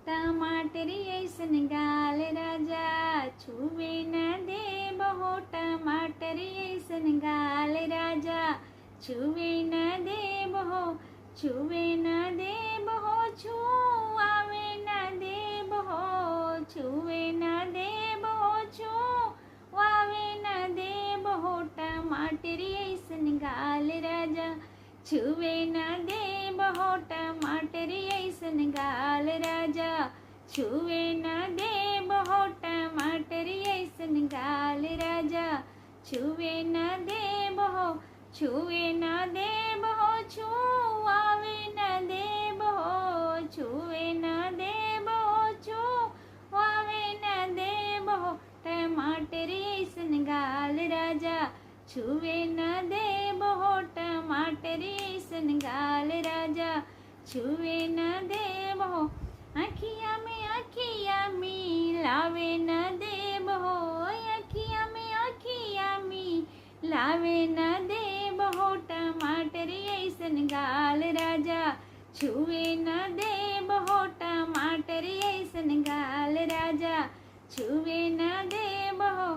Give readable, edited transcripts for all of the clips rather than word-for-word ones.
टमाटर ऐसन गाल राजा छुवे न दे बहो टमाटर ऐसन गाल राजा छुवे न दे बहो छुवे न दे बहो छुआवे न दे बहो छुवे न दे बहो छुआवे न दे बहो टमाटर ऐसन गाल राजा छुवे न दे बहो टमाटर ऐसन गाल राजा छुवे न दे बहो टमाटर ऐसन गाल राजा छुवे न दे बहो छुवे न दे बहो छुआवे न दे बहो छुवे न दे बहो छुआवे न दे बहो टमाटर ऐसन गाल राजा छुवे न दे बहो टमाटर ऐसन गाल राजा छुवे न दे बहो अखिया में लावे न दे बहो अखिया में लावे न दे बहो टमाटर ऐसन गाल राजा छुवे न दे बहो टमाटर ऐसन गाल राजा छुवे न दे बहो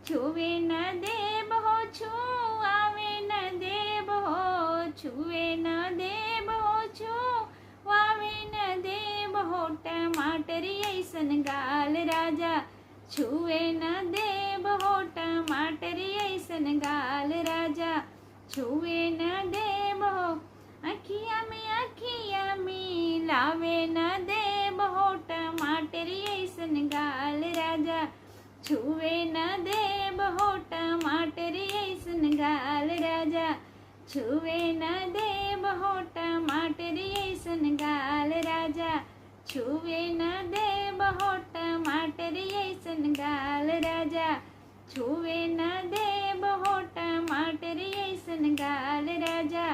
छुवे न दे बहो छुआवे न दे बहो छुवे न दे बहो छुआवे न दे बहो टमाटर ऐसन गाल राजा छुवे न दे बहो टमाटर ऐसन गाल राजा छुवे न दे बहो अखिया में लावे न दे बहो टमाटर ऐसन गाल राजा छुवे न दे बहो टमाटर ऐसन गाल राजा छुवे न दे बहो टमाटर ऐसन गाल राजा छुवे न दे बहो टमाटर ऐसन गाल राजा छुवे न दे बहो टमाटर ऐसन गाल राजा